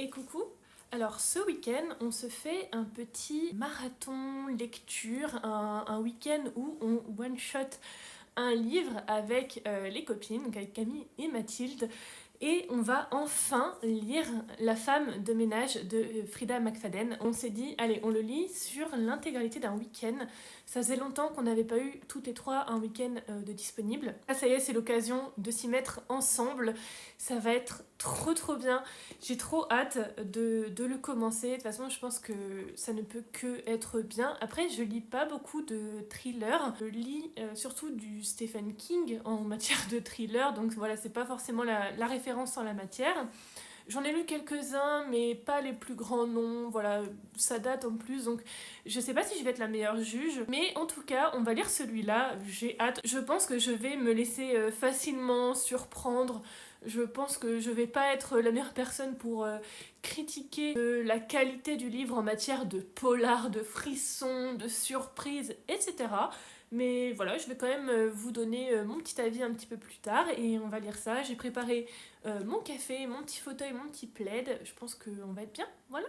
Et coucou. Alors ce week-end, on se fait un petit marathon lecture, un week-end où on one-shot un livre avec les copines, donc avec Camille et Mathilde, et on va enfin lire La femme de ménage de Frida McFadden. On s'est dit, allez, on le lit sur l'intégralité d'un week-end. Ça faisait longtemps qu'on n'avait pas eu toutes les trois un week-end de disponible. Là, ça y est, c'est l'occasion de s'y mettre ensemble. Ça va être trop bien. J'ai trop hâte de le commencer. De toute façon, je pense que ça ne peut que être bien. Après, je lis pas beaucoup de thrillers. Je lis surtout du Stephen King en matière de thriller. Donc voilà, c'est pas forcément la référence en la matière. J'en ai lu quelques-uns, mais pas les plus grands noms. Voilà, ça date en plus, donc je sais pas si je vais être la meilleure juge. Mais en tout cas, on va lire celui-là. J'ai hâte. Je pense que je vais me laisser facilement surprendre. Je pense que je vais pas être la meilleure personne pour critiquer la qualité du livre en matière de polar, de frissons, de surprises, etc. Mais voilà, je vais quand même vous donner mon petit avis un petit peu plus tard et on va lire ça. J'ai préparé mon café, mon petit fauteuil, mon petit plaid. Je pense qu'on va être bien, voilà.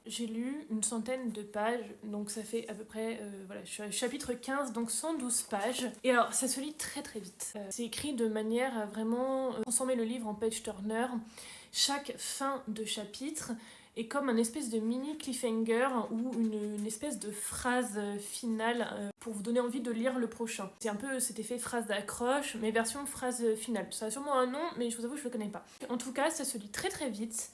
J'ai lu une centaine de pages, donc ça fait à peu près, voilà, je suis à chapitre 15, donc 112 pages. Et alors, ça se lit très vite. C'est écrit de manière à vraiment transformer le livre en page turner. Chaque fin de chapitre est comme un espèce de mini cliffhanger ou une espèce de phrase finale pour vous donner envie de lire le prochain. C'est un peu cet effet phrase d'accroche, mais version phrase finale. Ça a sûrement un nom, mais je vous avoue, je le connais pas. En tout cas, ça se lit très vite.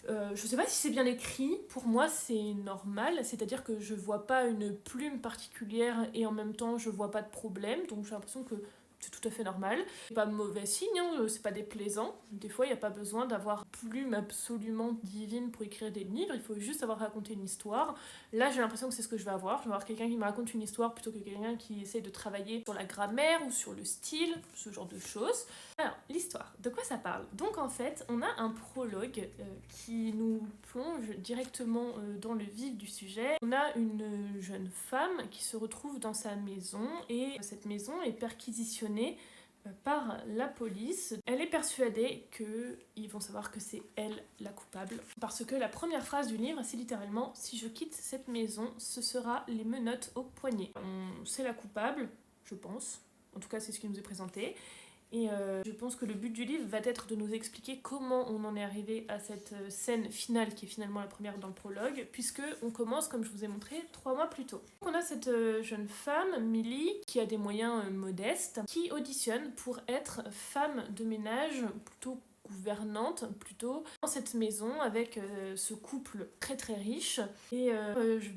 Je sais pas si c'est bien écrit, pour moi c'est normal, c'est-à-dire que je vois pas une plume particulière et en même temps je vois pas de problème, donc j'ai l'impression que c'est tout à fait normal. C'est pas mauvais signe, hein, c'est pas déplaisant. Des fois il n'y a pas besoin d'avoir une plume absolument divine pour écrire des livres, il faut juste savoir raconter une histoire. Là j'ai l'impression que c'est ce que je vais avoir. Je vais avoir quelqu'un qui me raconte une histoire plutôt que quelqu'un qui essaie de travailler sur la grammaire ou sur le style, ce genre de choses. Alors, l'histoire, de quoi ça parle? Donc en fait, on a un prologue qui nous plonge directement dans le vif du sujet. On a une jeune femme qui se retrouve dans sa maison et cette maison est perquisitionnée par la police. Elle est persuadée qu'ils vont savoir que c'est elle la coupable. Parce que la première phrase du livre, c'est littéralement « Si je quitte cette maison, ce sera les menottes au poignet ». C'est la coupable, je pense. En tout cas, c'est ce qui nous est présenté. Et je pense que le but du livre va être de nous expliquer comment on en est arrivé à cette scène finale qui est finalement la première dans le prologue, puisque on commence, comme je vous ai montré, 3 mois plus tôt. On a cette jeune femme, Millie, qui a des moyens modestes, qui auditionne pour être femme de ménage plutôt gouvernante plutôt dans cette maison avec ce couple très riche et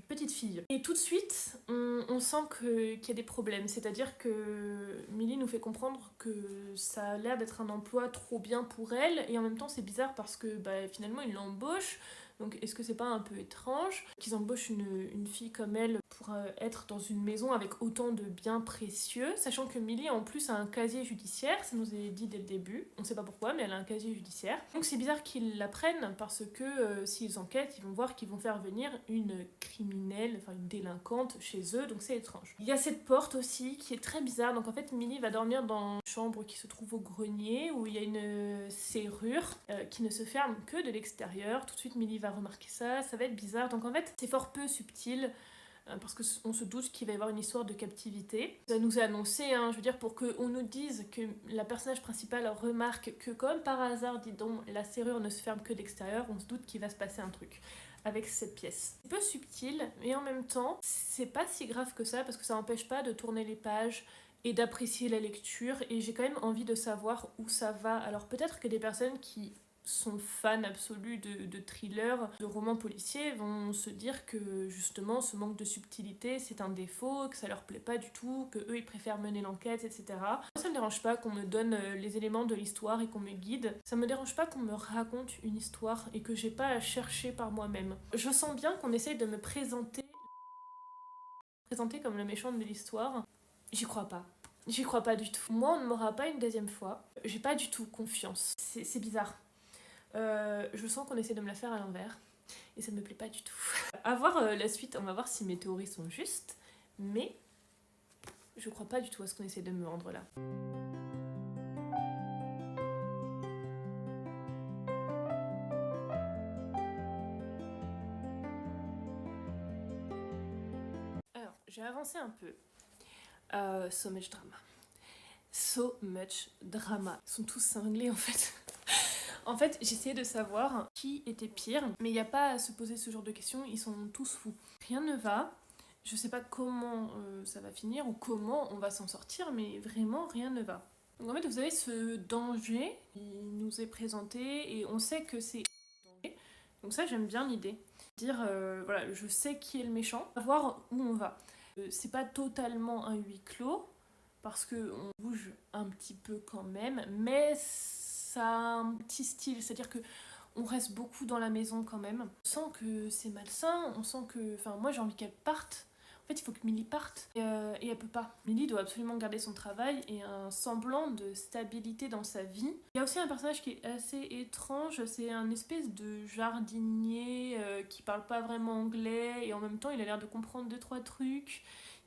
petite fille. Et tout de suite, on sent qu'il y a des problèmes, c'est-à-dire que Millie nous fait comprendre que ça a l'air d'être un emploi trop bien pour elle et en même temps c'est bizarre parce que finalement ils l'embauchent. Donc est-ce que c'est pas un peu étrange qu'ils embauchent une fille comme elle pour être dans une maison avec autant de biens précieux, sachant que Millie en plus a un casier judiciaire, ça nous est dit dès le début, on sait pas pourquoi, mais elle a un casier judiciaire. Donc c'est bizarre qu'ils la prennent parce que s'ils enquêtent, ils vont voir qu'ils vont faire venir une criminelle, enfin une délinquante chez eux, donc c'est étrange. Il y a cette porte aussi qui est très bizarre, donc en fait Millie va dormir dans une chambre qui se trouve au grenier où il y a une serrure qui ne se ferme que de l'extérieur. Tout de suite Millie va remarquer ça va être bizarre, donc en fait c'est fort peu subtil parce qu'on se doute qu'il va y avoir une histoire de captivité. Ça nous est annoncé, je veux dire, pour qu'on nous dise que la personnage principale remarque que comme par hasard, dis donc, la serrure ne se ferme que d'extérieur, on se doute qu'il va se passer un truc avec cette pièce. C'est peu subtil, mais en même temps, c'est pas si grave que ça, parce que ça n'empêche pas de tourner les pages et d'apprécier la lecture, et j'ai quand même envie de savoir où ça va. Alors peut-être que des personnes qui sont fans absolus de thrillers, de romans policiers, vont se dire que justement ce manque de subtilité c'est un défaut, que ça leur plaît pas du tout, que eux ils préfèrent mener l'enquête, etc. Moi, ça me dérange pas qu'on me donne les éléments de l'histoire et qu'on me guide. Ça me dérange pas qu'on me raconte une histoire et que j'ai pas à chercher par moi-même. Je sens bien qu'on essaye de me présenter comme le méchant de l'histoire. J'y crois pas. J'y crois pas du tout. Moi, on ne m'aura pas une deuxième fois. J'ai pas du tout confiance. C'est bizarre. Je sens qu'on essaie de me la faire à l'envers et ça me plaît pas du tout. À voir la suite, on va voir si mes théories sont justes, mais je crois pas du tout à ce qu'on essaie de me vendre là. Alors, j'ai avancé un peu. So much drama. So much drama. Ils sont tous cinglés en fait. En fait, j'essayais de savoir qui était pire, mais il n'y a pas à se poser ce genre de questions, ils sont tous fous. Rien ne va, je sais pas comment ça va finir ou comment on va s'en sortir, mais vraiment rien ne va. Donc en fait, vous avez ce danger qui nous est présenté et on sait que c'est danger. Donc ça, j'aime bien l'idée. Dire, voilà, je sais qui est le méchant, voir où on va. C'est pas totalement un huis clos, parce qu'on bouge un petit peu quand même, mais ça a un petit style, c'est-à-dire que on reste beaucoup dans la maison quand même. On sent que c'est malsain, on sent que... Enfin, moi j'ai envie qu'elle parte. En fait, il faut que Millie parte et elle peut pas. Millie doit absolument garder son travail et un semblant de stabilité dans sa vie. Il y a aussi un personnage qui est assez étrange, c'est un espèce de jardinier qui parle pas vraiment anglais et en même temps il a l'air de comprendre 2-3 trucs,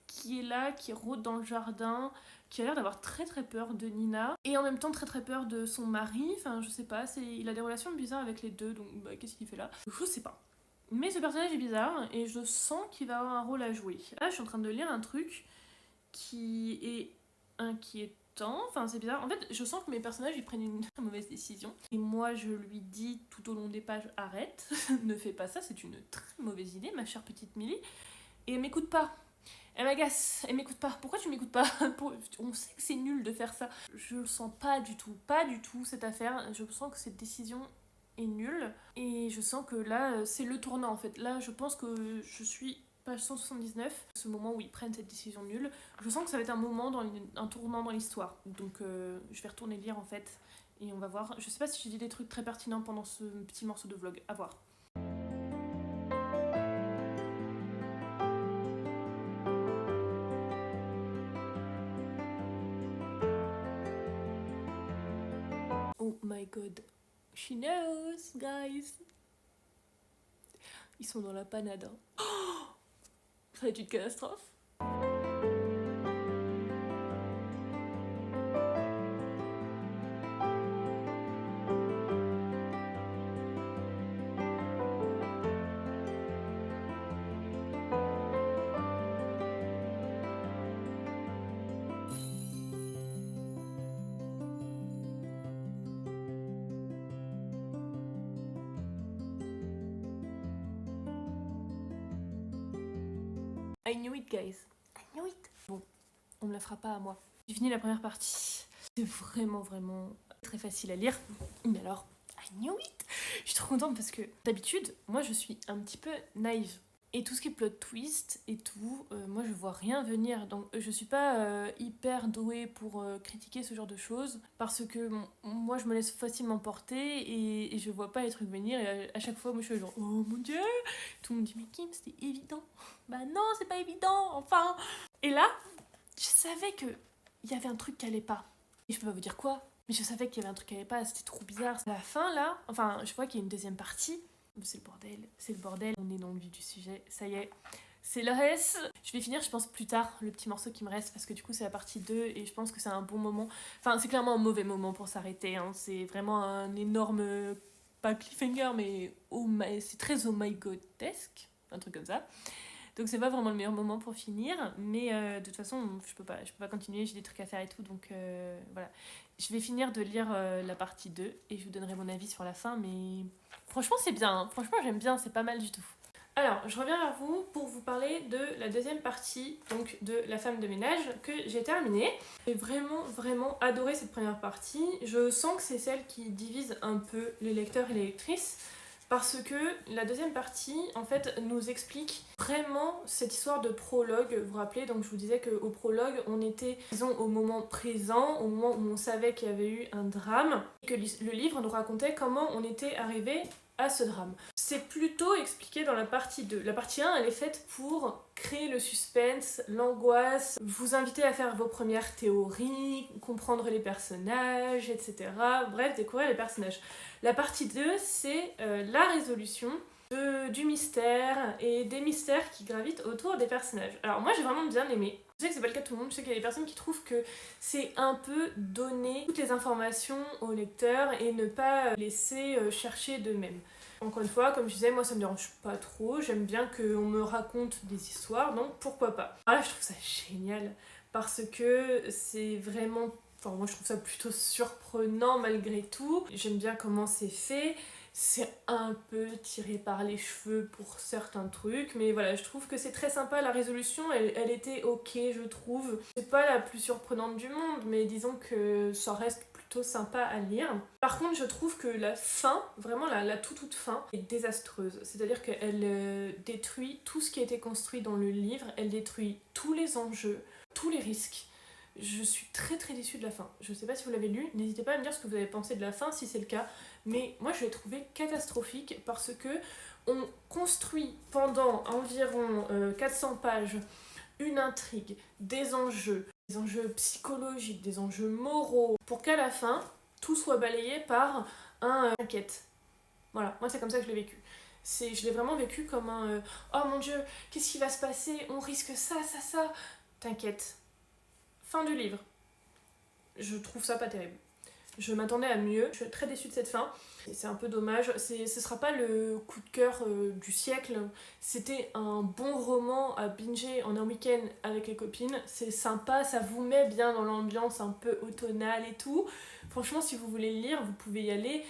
qui est là, qui rôde dans le jardin, qui a l'air d'avoir très très peur de Nina et en même temps très très peur de son mari. Enfin, je sais pas, il a des relations bizarres avec les deux, donc qu'est-ce qu'il fait là? Je sais pas. Mais ce personnage est bizarre et je sens qu'il va avoir un rôle à jouer. Là, je suis en train de lire un truc qui est inquiétant. Enfin, c'est bizarre. En fait, je sens que mes personnages ils prennent une très mauvaise décision. Et moi, je lui dis tout au long des pages arrête, ne fais pas ça, c'est une très mauvaise idée, ma chère petite Millie. Et elle m'écoute pas. Elle m'agace, elle m'écoute pas. Pourquoi tu m'écoutes pas? On sait que c'est nul de faire ça. Je le sens pas du tout cette affaire. Je sens que cette décision est nulle. Et je sens que là, c'est le tournant en fait. Là, je pense que je suis page 179, ce moment où ils prennent cette décision nulle. Je sens que ça va être un moment, un tournant dans l'histoire. Donc je vais retourner lire en fait. Et on va voir. Je sais pas si j'ai dit des trucs très pertinents pendant ce petit morceau de vlog. À voir. Oh my god. She knows, guys. Ils sont dans la panade. Hein. Oh, ça va être une catastrophe. I knew it, guys. I knew it. Bon, on me la fera pas à moi. J'ai fini la première partie. C'est vraiment très facile à lire. Mais alors, I knew it. Je suis trop contente parce que d'habitude, moi je suis un petit peu naïve. Et tout ce qui est plot twist et tout, moi je vois rien venir. Donc je suis pas hyper douée pour critiquer ce genre de choses. Parce que moi je me laisse facilement porter et je vois pas les trucs venir. Et à chaque fois, moi je suis genre, oh mon dieu! Tout le monde dit, mais Kim, c'était évident. Bah non, c'est pas évident, enfin! Et là, je savais que il y avait un truc qui allait pas. Et je peux pas vous dire quoi, mais je savais qu'il y avait un truc qui allait pas, c'était trop bizarre. À la fin là, enfin, je vois qu'il y a une deuxième partie. C'est le bordel, on est dans le vif du sujet, ça y est, c'est le reste. Je vais finir, je pense, plus tard, le petit morceau qui me reste, parce que du coup, c'est la partie 2, et je pense que c'est un bon moment. Enfin, c'est clairement un mauvais moment pour s'arrêter, hein. C'est vraiment un énorme, pas cliffhanger, mais c'est très oh my god-esque, un truc comme ça. Donc c'est pas vraiment le meilleur moment pour finir, mais de toute façon, je peux pas continuer, j'ai des trucs à faire et tout, donc voilà. Je vais finir de lire la partie 2 et je vous donnerai mon avis sur la fin, mais franchement c'est bien, hein. Franchement j'aime bien, c'est pas mal du tout. Alors, je reviens vers vous pour vous parler de la deuxième partie, donc de La femme de ménage, que j'ai terminée. J'ai vraiment adoré cette première partie. Je sens que c'est celle qui divise un peu les lecteurs et les lectrices, parce que la deuxième partie, en fait, nous explique vraiment cette histoire de prologue. Vous vous rappelez, donc je vous disais qu'au prologue, on était, disons, au moment présent, au moment où on savait qu'il y avait eu un drame, et que le livre nous racontait comment on était arrivé à ce drame. C'est plutôt expliqué dans la partie 2. La partie 1, elle est faite pour créer le suspense, l'angoisse, vous inviter à faire vos premières théories, comprendre les personnages, etc. Bref, découvrir les personnages. La partie 2, c'est la résolution du mystère et des mystères qui gravitent autour des personnages. Alors moi, j'ai vraiment bien aimé. Je sais que c'est pas le cas de tout le monde, je sais qu'il y a des personnes qui trouvent que c'est un peu donner toutes les informations au lecteur et ne pas laisser chercher d'eux-mêmes. Encore une fois, comme je disais, moi ça me dérange pas trop, j'aime bien qu'on me raconte des histoires, donc pourquoi pas. Là, je trouve ça génial, parce que c'est vraiment... Enfin, moi je trouve ça plutôt surprenant malgré tout. J'aime bien comment c'est fait. C'est un peu tiré par les cheveux pour certains trucs, mais voilà, je trouve que c'est très sympa. La résolution, elle était ok, je trouve. C'est pas la plus surprenante du monde, mais disons que ça reste plutôt sympa à lire. Par contre, je trouve que la fin, vraiment la toute fin, est désastreuse. C'est-à-dire qu'elle détruit tout ce qui a été construit dans le livre, elle détruit tous les enjeux, tous les risques. Je suis très déçue de la fin. Je sais pas si vous l'avez lu, n'hésitez pas à me dire ce que vous avez pensé de la fin si c'est le cas, mais moi je l'ai trouvé catastrophique parce que on construit pendant environ 400 pages une intrigue, des enjeux psychologiques, des enjeux moraux, pour qu'à la fin, tout soit balayé par un enquête. Voilà, moi c'est comme ça que je l'ai vécu. Je l'ai vraiment vécu comme un oh mon dieu, qu'est-ce qui va se passer? On risque ça. T'inquiète. Fin du livre. Je trouve ça pas terrible. Je m'attendais à mieux. Je suis très déçue de cette fin. C'est un peu dommage. Ce sera pas le coup de cœur du siècle. C'était un bon roman à binger en un week-end avec les copines. C'est sympa, ça vous met bien dans l'ambiance un peu automnale et tout. Franchement, si vous voulez le lire, vous pouvez y aller.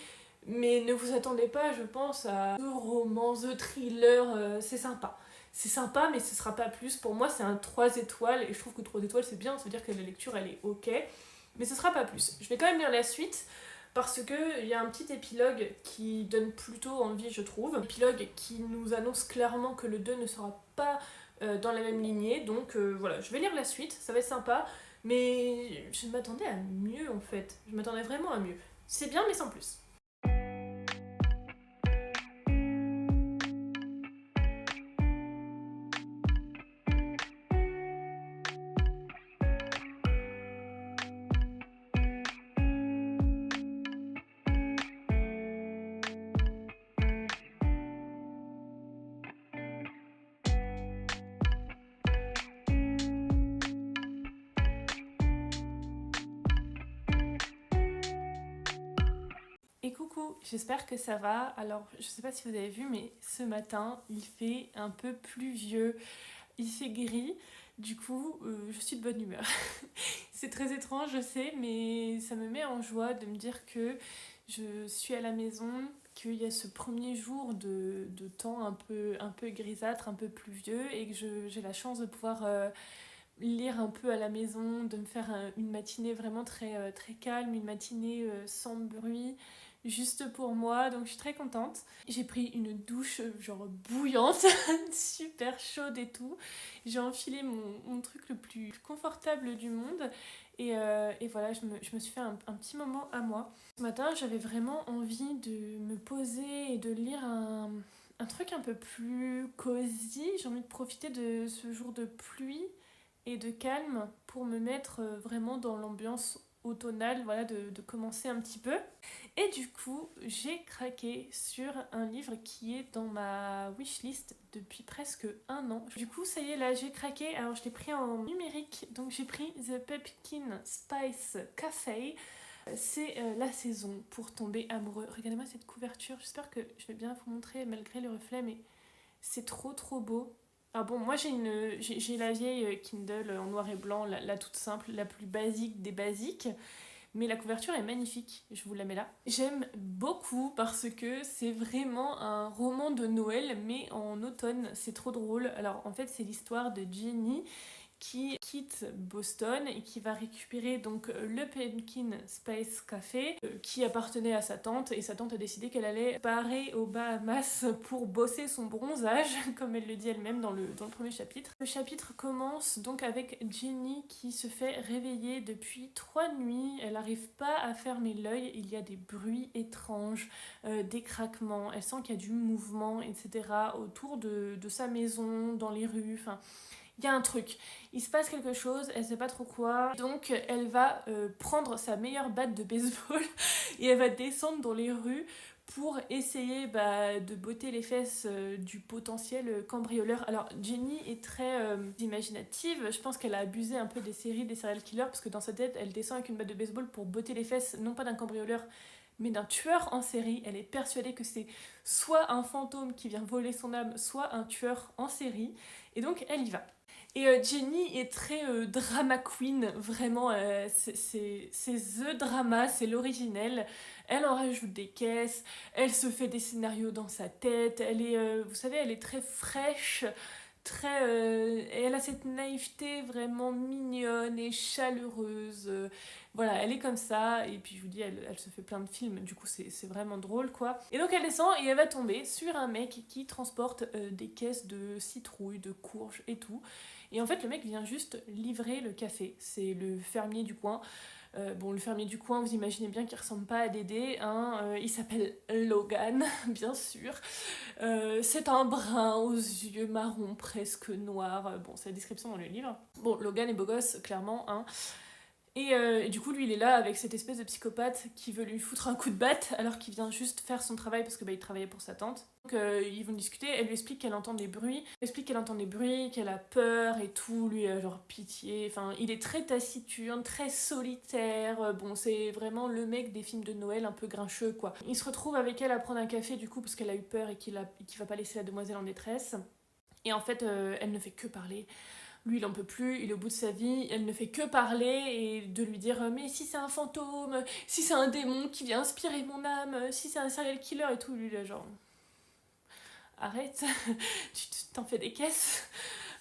Mais ne vous attendez pas, je pense, à The romance, The thriller. C'est sympa. C'est sympa, mais ce sera pas plus. Pour moi, c'est un 3 étoiles. Et je trouve que 3 étoiles, c'est bien. Ça veut dire que la lecture, elle est ok. Mais ce sera pas plus. Je vais quand même lire la suite parce qu'il y a un petit épilogue qui donne plutôt envie, je trouve. Un épilogue qui nous annonce clairement que le 2 ne sera pas dans la même lignée. Donc voilà, je vais lire la suite, ça va être sympa. Mais je m'attendais à mieux en fait. Je m'attendais vraiment à mieux. C'est bien, mais sans plus. Et coucou, j'espère que ça va. Alors, je sais pas si vous avez vu, mais ce matin, il fait un peu pluvieux, il fait gris. Du coup, je suis de bonne humeur. C'est très étrange, je sais, mais ça me met en joie de me dire que je suis à la maison, qu'il y a ce premier jour de temps un peu grisâtre, un peu pluvieux, et que j'ai la chance de pouvoir lire un peu à la maison, de me faire une matinée vraiment très calme, une matinée sans bruit, juste pour moi, donc je suis très contente. J'ai pris une douche genre bouillante, super chaude et tout. J'ai enfilé mon truc le plus confortable du monde et voilà, je me suis fait un petit moment à moi. Ce matin, j'avais vraiment envie de me poser et de lire un truc un peu plus cosy. J'ai envie de profiter de ce jour de pluie et de calme pour me mettre vraiment dans l'ambiance automnale, voilà, de commencer un petit peu. Et du coup, j'ai craqué sur un livre qui est dans ma wishlist depuis presque un an. Du coup, ça y est, là, j'ai craqué. Alors, je l'ai pris en numérique, donc j'ai pris The Pumpkin Spice Café. C'est la saison pour tomber amoureux. Regardez-moi cette couverture. J'espère que je vais bien vous montrer malgré le reflet, mais c'est trop beau. Ah bon, moi j'ai la vieille Kindle en noir et blanc, la toute simple, la plus basique des basiques. mais la couverture est magnifique, je vous la mets là. J'aime beaucoup parce que c'est vraiment un roman de Noël, mais en automne, c'est trop drôle. Alors en fait, c'est l'histoire de Ginny qui quitte Boston et qui va récupérer donc le Pumpkin Spice Café qui appartenait à sa tante, et sa tante a décidé qu'elle allait parer aux Bahamas pour bosser son bronzage, comme elle le dit elle-même dans le premier chapitre. Le chapitre commence donc avec Ginny qui se fait réveiller depuis 3 nuits. Elle n'arrive pas à fermer l'œil, il y a des bruits étranges, des craquements, elle sent qu'il y a du mouvement, etc. autour de sa maison, dans les rues, enfin... Il y a un truc, il se passe quelque chose, elle sait pas trop quoi, donc elle va prendre sa meilleure batte de baseball et elle va descendre dans les rues pour essayer de botter les fesses du potentiel cambrioleur. Alors Jenny est très imaginative, je pense qu'elle a abusé un peu des séries des serial killers, parce que dans sa tête elle descend avec une batte de baseball pour botter les fesses non pas d'un cambrioleur mais d'un tueur en série. Elle est persuadée que c'est soit un fantôme qui vient voler son âme, soit un tueur en série, et donc elle y va. Et Jenny est très drama queen, vraiment, c'est the drama, c'est l'originel. Elle en rajoute des caisses, elle se fait des scénarios dans sa tête, elle est, vous savez, elle est très fraîche, et elle a cette naïveté vraiment mignonne et chaleureuse. Voilà, elle est comme ça, et puis je vous dis, elle se fait plein de films, du coup c'est vraiment drôle, quoi. Et donc elle descend et elle va tomber sur un mec qui transporte des caisses de citrouilles, de courges et tout. Et en fait, le mec vient juste livrer le café. C'est le fermier du coin. Le fermier du coin, vous imaginez bien qu'il ressemble pas à Dédé, hein. Il s'appelle Logan, bien sûr. C'est un brun aux yeux marrons, presque noirs. Bon, c'est la description dans le livre. Bon, Logan est beau gosse, clairement, hein. Et du coup, lui, il est là avec cette espèce de psychopathe qui veut lui foutre un coup de batte alors qu'il vient juste faire son travail parce que il travaillait pour sa tante. Donc ils vont discuter, elle lui explique qu'elle entend des bruits, qu'elle a peur et tout, lui genre pitié, enfin il est très taciturne, très solitaire, bon c'est vraiment le mec des films de Noël un peu grincheux quoi. Il se retrouve avec elle à prendre un café du coup parce qu'elle a eu peur et qu'il va pas laisser la demoiselle en détresse. Et en fait elle ne fait que parler. Lui, il en peut plus, il est au bout de sa vie, elle ne fait que parler et de lui dire mais si c'est un fantôme, si c'est un démon qui vient inspirer mon âme, si c'est un serial killer et tout, lui, là, genre arrête, tu t'en fais des caisses.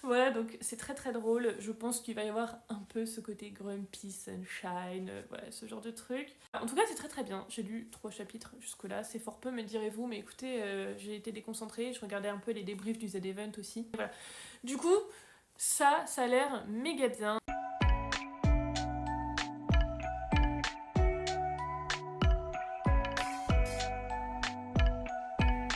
Voilà, donc c'est très très drôle. Je pense qu'il va y avoir un peu ce côté grumpy, sunshine, voilà, ce genre de truc. En tout cas, c'est très très bien. J'ai lu 3 chapitres jusque-là. C'est fort peu, me direz-vous, mais écoutez, j'ai été déconcentrée. Je regardais un peu les débriefs du Z-Event aussi. Voilà. Du coup, ça a l'air méga bien.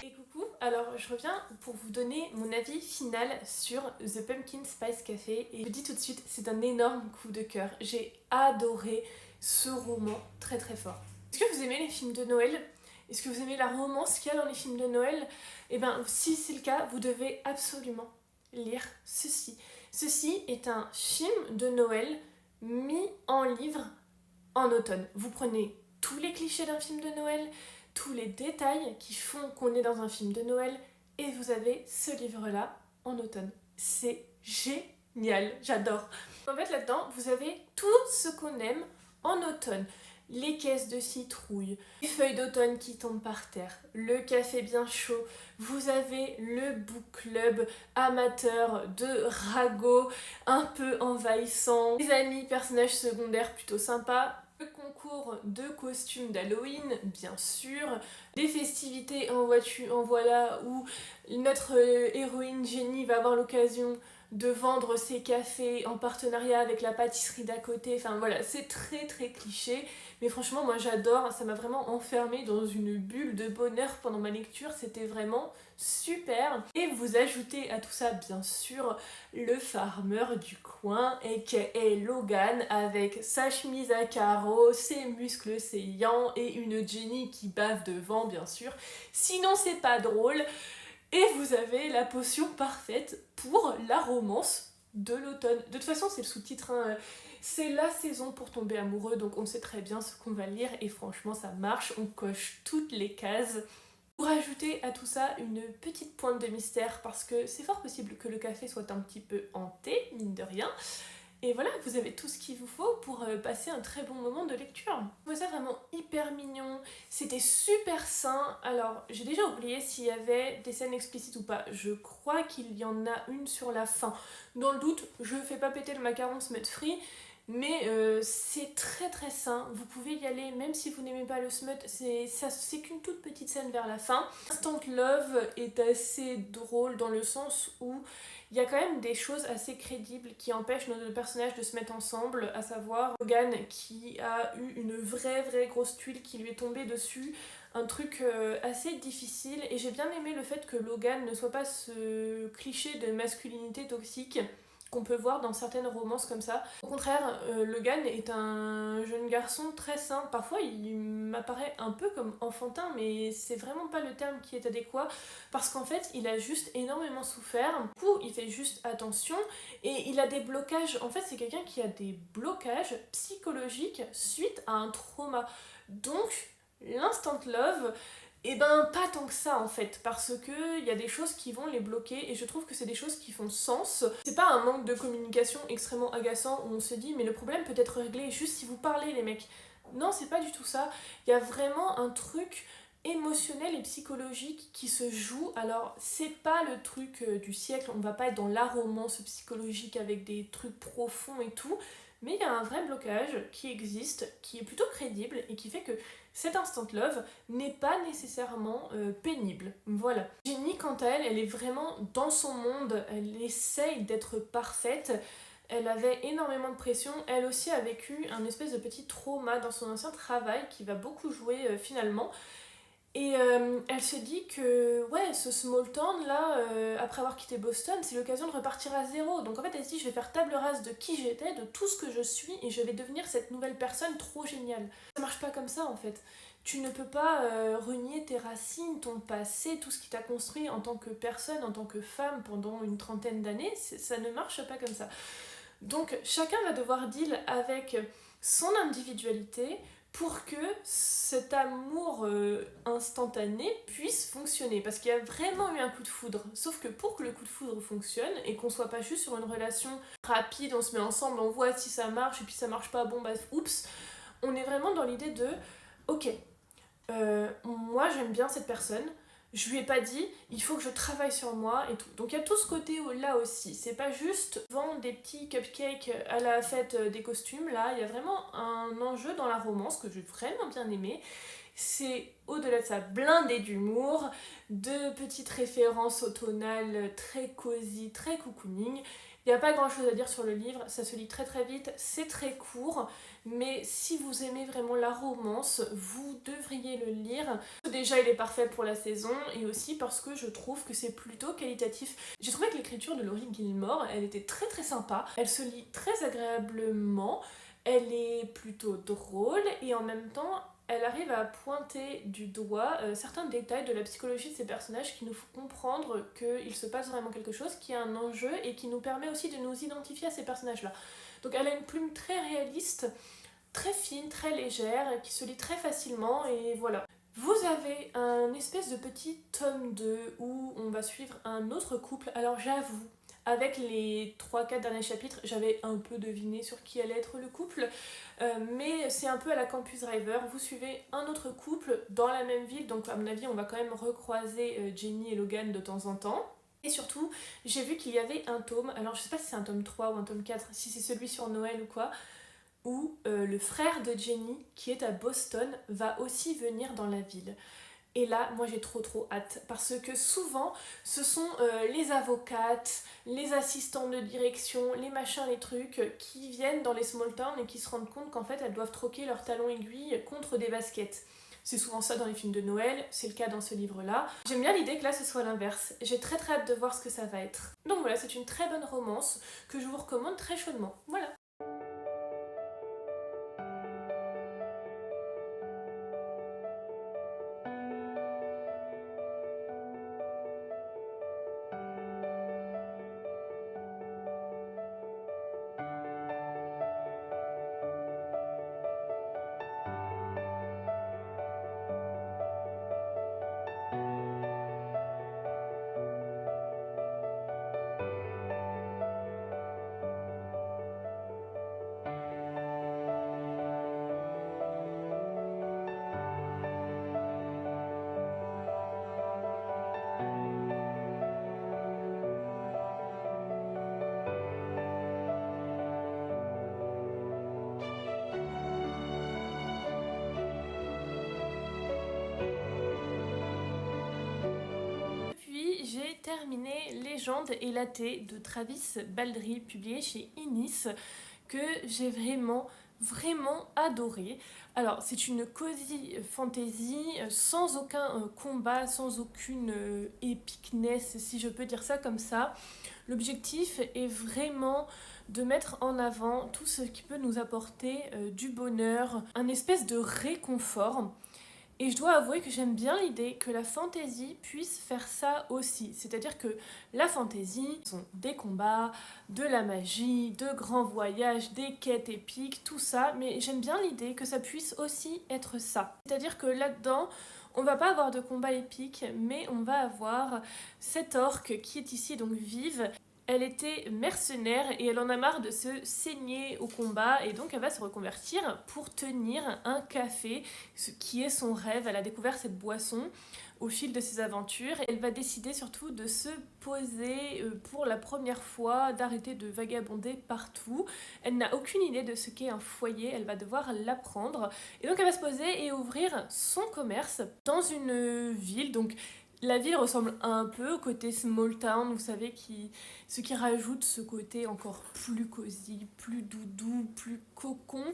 Et coucou, alors je reviens pour vous donner mon avis final sur The Pumpkin Spice Café. Et je vous dis tout de suite, c'est un énorme coup de cœur. J'ai adoré ce roman très très fort. Est-ce que vous aimez les films de Noël ? Est-ce que vous aimez la romance qu'il y a dans les films de Noël ? Eh bien, si c'est le cas, vous devez absolument lire ceci. Ceci est un film de Noël mis en livre en automne. Vous prenez tous les clichés d'un film de Noël, tous les détails qui font qu'on est dans un film de Noël, et vous avez ce livre-là en automne. C'est génial, j'adore. En fait, là-dedans, vous avez tout ce qu'on aime en automne. Les caisses de citrouille, les feuilles d'automne qui tombent par terre, le café bien chaud, vous avez le book club amateur de ragots un peu envahissant, les amis personnages secondaires plutôt sympas, le concours de costumes d'Halloween, bien sûr, des festivités en voilà où notre héroïne Jenny va avoir l'occasion de vendre ses cafés en partenariat avec la pâtisserie d'à côté, enfin voilà, c'est très très cliché, mais franchement moi j'adore, ça m'a vraiment enfermée dans une bulle de bonheur pendant ma lecture, c'était vraiment super. Et vous ajoutez à tout ça bien sûr le farmer du coin aka Logan avec sa chemise à carreaux, ses muscles saillants et une Jenny qui bave devant bien sûr, sinon c'est pas drôle. Et vous avez la potion parfaite pour la romance de l'automne. De toute façon, c'est le sous-titre, hein. C'est la saison pour tomber amoureux, donc on sait très bien ce qu'on va lire et franchement ça marche, on coche toutes les cases. Pour ajouter à tout ça une petite pointe de mystère, parce que c'est fort possible que le café soit un petit peu hanté, mine de rien, Et voilà, vous avez tout ce qu'il vous faut pour passer un très bon moment de lecture. Je trouvais ça vraiment hyper mignon, c'était super sain. Alors, j'ai déjà oublié s'il y avait des scènes explicites ou pas. Je crois qu'il y en a une sur la fin. Dans le doute, je fais pas péter le macaron smut free, mais c'est très très sain. Vous pouvez y aller, même si vous n'aimez pas le smut, c'est qu'une toute petite scène vers la fin. Instant Love est assez drôle dans le sens où il y a quand même des choses assez crédibles qui empêchent nos deux personnages de se mettre ensemble, à savoir Logan qui a eu une vraie grosse tuile qui lui est tombée dessus, un truc assez difficile, et j'ai bien aimé le fait que Logan ne soit pas ce cliché de masculinité toxique qu'on peut voir dans certaines romances comme ça. Au contraire, Logan est un jeune garçon très sain. Parfois, il m'apparaît un peu comme enfantin, mais c'est vraiment pas le terme qui est adéquat, parce qu'en fait, il a juste énormément souffert. Du coup, il fait juste attention, et il a des blocages. En fait, c'est quelqu'un qui a des blocages psychologiques suite à un trauma. Donc, l'instant love, et ben pas tant que ça en fait, parce que il y a des choses qui vont les bloquer et je trouve que c'est des choses qui font sens. C'est pas un manque de communication extrêmement agaçant où on se dit mais le problème peut être réglé juste si vous parlez les mecs. Non, c'est pas du tout ça. Il y a vraiment un truc émotionnel et psychologique qui se joue. Alors c'est pas le truc du siècle, on va pas être dans la romance psychologique avec des trucs profonds et tout, mais il y a un vrai blocage qui existe, qui est plutôt crédible et qui fait que cet instant love n'est pas nécessairement pénible. Voilà. Jenny, quant à elle, elle est vraiment dans son monde, elle essaye d'être parfaite. Elle avait énormément de pression. Elle aussi a vécu un espèce de petit trauma dans son ancien travail qui va beaucoup jouer finalement. Et elle se dit que ouais, ce small town là, après avoir quitté Boston, c'est l'occasion de repartir à zéro. Donc en fait, elle se dit je vais faire table rase de qui j'étais, de tout ce que je suis, et je vais devenir cette nouvelle personne trop géniale. Ça marche pas comme ça en fait. Tu ne peux pas renier tes racines, ton passé, tout ce qui t'a construit en tant que personne, en tant que femme pendant une trentaine d'années. Ça ne marche pas comme ça. Donc chacun va devoir deal avec son individualité pour que cet amour instantané puisse fonctionner. Parce qu'il y a vraiment eu un coup de foudre. Sauf que pour que le coup de foudre fonctionne et qu'on soit pas juste sur une relation rapide, on se met ensemble, on voit si ça marche et puis ça marche pas, bon bah oups, on est vraiment dans l'idée de ok, moi j'aime bien cette personne, je lui ai pas dit, il faut que je travaille sur moi et tout. Donc il y a tout ce côté là aussi. C'est pas juste vendre des petits cupcakes à la fête des costumes. Là, il y a vraiment un enjeu dans la romance que j'ai vraiment bien aimé. C'est au-delà de ça blindé d'humour, de petites références automnales très cosy, très cocooning. Il n'y a pas grand chose à dire sur le livre, ça se lit très vite, c'est très court, mais si vous aimez vraiment la romance, vous devriez le lire. Déjà, il est parfait pour la saison, et aussi parce que je trouve que c'est plutôt qualitatif. J'ai trouvé que l'écriture de Laurie Gilmore, elle était très sympa, elle se lit très agréablement, elle est plutôt drôle, et en même temps, elle arrive à pointer du doigt certains détails de la psychologie de ces personnages qui nous font comprendre qu'il se passe vraiment quelque chose, qu'il y a un enjeu et qui nous permet aussi de nous identifier à ces personnages-là. Donc elle a une plume très réaliste, très fine, très légère, qui se lit très facilement et voilà. Vous avez un espèce de petit tome 2 où on va suivre un autre couple. Alors j'avoue, avec les 3-4 derniers chapitres, j'avais un peu deviné sur qui allait être le couple, mais c'est un peu à la Campus Driver. Vous suivez un autre couple dans la même ville, donc à mon avis on va quand même recroiser Jenny et Logan de temps en temps. Et surtout, j'ai vu qu'il y avait un tome, alors je sais pas si c'est un tome 3 ou un tome 4, si c'est celui sur Noël ou quoi, où le frère de Jenny, qui est à Boston, va aussi venir dans la ville. Et là, moi j'ai trop hâte, parce que souvent, ce sont les avocates, les assistants de direction, les machins, les trucs, qui viennent dans les small towns et qui se rendent compte qu'en fait, elles doivent troquer leurs talons aiguilles contre des baskets. C'est souvent ça dans les films de Noël, c'est le cas dans ce livre-là. J'aime bien l'idée que là, ce soit l'inverse. J'ai très hâte de voir ce que ça va être. Donc voilà, c'est une très bonne romance que je vous recommande très chaudement. Voilà. terminé Légende et Laté de Travis Baldree, publié chez Inis, que j'ai vraiment adoré. Alors, c'est une cozy fantasy sans aucun combat, sans aucune epicness, si je peux dire ça comme ça. L'objectif est vraiment de mettre en avant tout ce qui peut nous apporter du bonheur, un espèce de réconfort. Et je dois avouer que j'aime bien l'idée que la fantasy puisse faire ça aussi. C'est-à-dire que la fantasy sont des combats, de la magie, de grands voyages, des quêtes épiques, tout ça. Mais j'aime bien l'idée que ça puisse aussi être ça. C'est-à-dire que là-dedans, on va pas avoir de combat épique, mais on va avoir cette orque qui est ici donc vive. Elle était mercenaire et elle en a marre de se saigner au combat et donc elle va se reconvertir pour tenir un café, ce qui est son rêve. Elle a découvert cette boisson au fil de ses aventures. Elle va décider surtout de se poser pour la première fois, d'arrêter de vagabonder partout. Elle n'a aucune idée de ce qu'est un foyer, elle va devoir l'apprendre. Et donc elle va se poser et ouvrir son commerce dans une ville. Donc la ville ressemble un peu au côté small town, vous savez, ce qui rajoute ce côté encore plus cosy, plus doudou, plus cocon.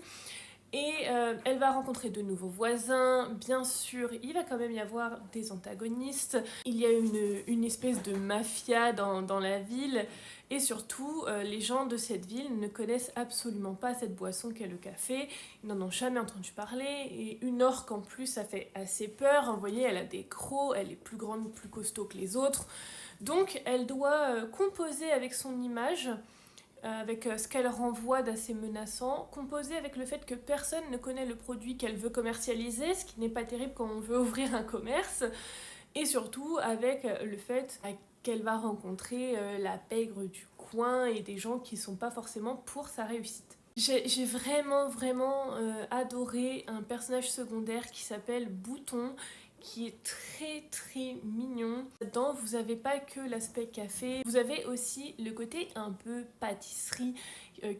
Et elle va rencontrer de nouveaux voisins, bien sûr, il va quand même y avoir des antagonistes. Il y a une espèce de mafia dans la ville. Et surtout, les gens de cette ville ne connaissent absolument pas cette boisson qu'est le café. Ils n'en ont jamais entendu parler. Et une orque en plus, ça fait assez peur. Vous voyez, elle a des crocs, elle est plus grande, plus costaud que les autres. Donc elle doit composer avec son image, avec ce qu'elle renvoie d'assez menaçant, composer avec le fait que personne ne connaît le produit qu'elle veut commercialiser, ce qui n'est pas terrible quand on veut ouvrir un commerce, et surtout avec le fait qu'elle va rencontrer la pègre du coin et des gens qui sont pas forcément pour sa réussite. J'ai vraiment adoré un personnage secondaire qui s'appelle Bouton, qui est très mignon. Dedans, vous avez pas que l'aspect café, vous avez aussi le côté un peu pâtisserie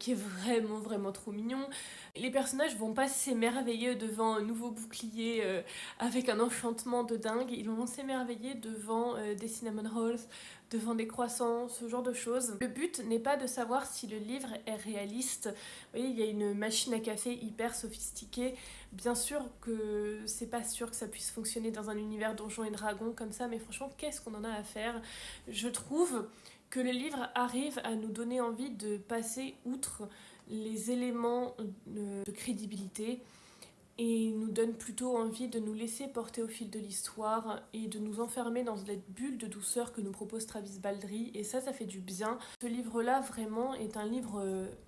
qui est vraiment trop mignon. Les personnages vont pas s'émerveiller devant un nouveau bouclier avec un enchantement de dingue, ils vont s'émerveiller devant des cinnamon rolls, devant des croissants, ce genre de choses. Le but n'est pas de savoir si le livre est réaliste. Vous voyez, il y a une machine à café hyper sophistiquée. Bien sûr que c'est pas sûr que ça puisse fonctionner dans un univers Donjons et Dragons comme ça, mais franchement, qu'est-ce qu'on en a à faire? Je trouve que le livre arrive à nous donner envie de passer outre les éléments de crédibilité et nous donne plutôt envie de nous laisser porter au fil de l'histoire et de nous enfermer dans cette bulle de douceur que nous propose Travis Baldree, et ça fait du bien. Ce livre-là, vraiment, est un livre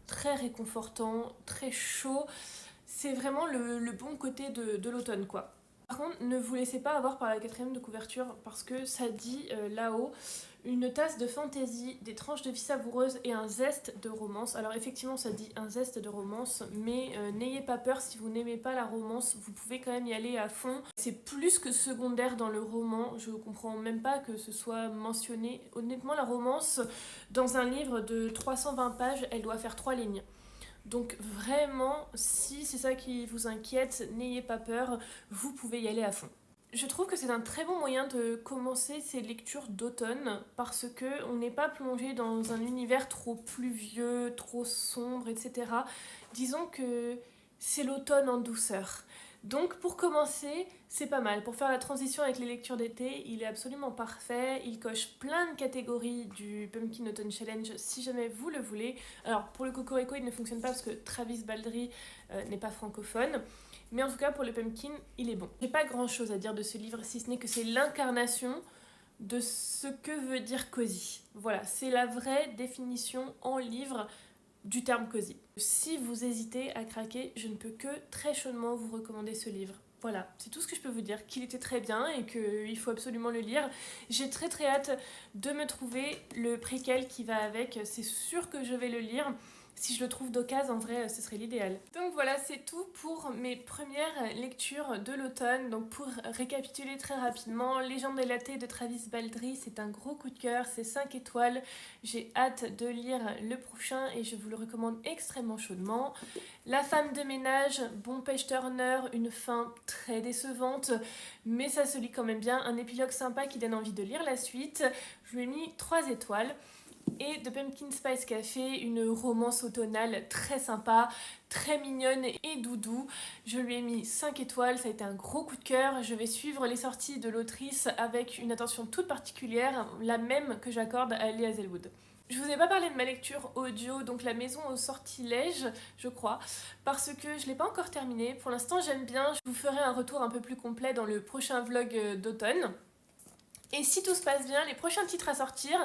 très réconfortant, très chaud. C'est vraiment le bon côté de l'automne, quoi. Par contre, ne vous laissez pas avoir par la quatrième de couverture, parce que ça dit là-haut une tasse de fantaisie, des tranches de vie savoureuses et un zeste de romance. Alors effectivement, ça dit un zeste de romance, mais n'ayez pas peur, si vous n'aimez pas la romance, vous pouvez quand même y aller à fond. C'est plus que secondaire dans le roman, je comprends même pas que ce soit mentionné. Honnêtement, la romance, dans un livre de 320 pages, elle doit faire 3 lignes. Donc vraiment, si c'est ça qui vous inquiète, n'ayez pas peur, vous pouvez y aller à fond. Je trouve que c'est un très bon moyen de commencer ces lectures d'automne parce que on n'est pas plongé dans un univers trop pluvieux, trop sombre, etc. Disons que c'est l'automne en douceur. Donc pour commencer, c'est pas mal. Pour faire la transition avec les lectures d'été, il est absolument parfait. Il coche plein de catégories du Pumpkin Autumn Challenge si jamais vous le voulez. Alors pour le Cocorico, il ne fonctionne pas parce que Travis Baldree n'est pas francophone. Mais en tout cas, pour le Pumpkin, il est bon. J'ai pas grand chose à dire de ce livre, si ce n'est que c'est l'incarnation de ce que veut dire cosy. Voilà, c'est la vraie définition en livre du terme cosy. Si vous hésitez à craquer, je ne peux que très chaudement vous recommander ce livre. Voilà, c'est tout ce que je peux vous dire, qu'il était très bien et qu'il faut absolument le lire. J'ai très hâte de me trouver le préquel qui va avec, c'est sûr que je vais le lire. Si je le trouve d'occasion, en vrai, ce serait l'idéal. Donc voilà, c'est tout pour mes premières lectures de l'automne. Donc pour récapituler très rapidement, Légende et Latte de Travis Baldree, c'est un gros coup de cœur, c'est 5 étoiles. J'ai hâte de lire le prochain et je vous le recommande extrêmement chaudement. La femme de ménage, bon page turner, une fin très décevante, mais ça se lit quand même bien, un épilogue sympa qui donne envie de lire la suite. Je lui ai mis 3 étoiles. Et The Pumpkin Spice Café, une romance automnale très sympa, très mignonne et doudou. Je lui ai mis 5 étoiles, ça a été un gros coup de cœur. Je vais suivre les sorties de l'autrice avec une attention toute particulière, la même que j'accorde à Lee Hazelwood. Je vous ai pas parlé de ma lecture audio, donc La Maison au sortilège, je crois, parce que je l'ai pas encore terminée. Pour l'instant, j'aime bien. Je vous ferai un retour un peu plus complet dans le prochain vlog d'automne. Et si tout se passe bien, les prochains titres à sortir,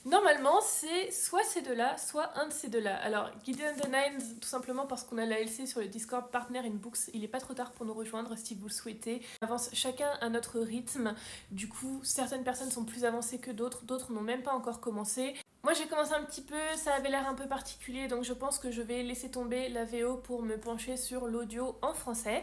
normalement, c'est soit ces deux-là, soit un de ces deux-là. Alors, Gideon the Nines, tout simplement parce qu'on a la LC sur le Discord Partner in Books. Il n'est pas trop tard pour nous rejoindre si vous le souhaitez. On avance chacun à notre rythme. Du coup, certaines personnes sont plus avancées que d'autres. D'autres n'ont même pas encore commencé. Moi, j'ai commencé un petit peu, ça avait l'air un peu particulier. Donc, je pense que je vais laisser tomber la VO pour me pencher sur l'audio en français.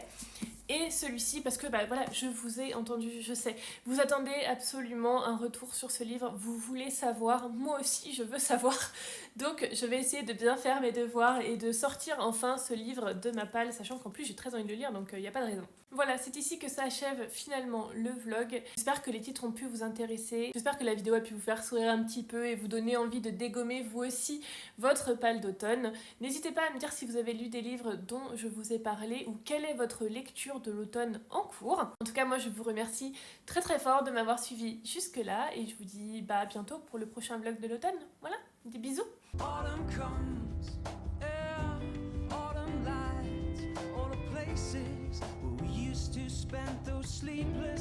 Et celui-ci, parce que voilà, je vous ai entendu, je sais, vous attendez absolument un retour sur ce livre, vous voulez savoir, moi aussi je veux savoir, donc je vais essayer de bien faire mes devoirs et de sortir enfin ce livre de ma palle, sachant qu'en plus j'ai très envie de le lire, donc il n'y a pas de raison. Voilà, c'est ici que s'achève finalement le vlog. J'espère que les titres ont pu vous intéresser, j'espère que la vidéo a pu vous faire sourire un petit peu et vous donner envie de dégommer vous aussi votre palle d'automne. N'hésitez pas à me dire si vous avez lu des livres dont je vous ai parlé ou quelle est votre lecture de l'automne en cours. En tout cas, moi je vous remercie très très fort de m'avoir suivi jusque là et je vous dis à bientôt pour le prochain vlog de l'automne. Voilà, des bisous. Autumn comes, yeah, autumn lights, all the places where we used to spend those sleepless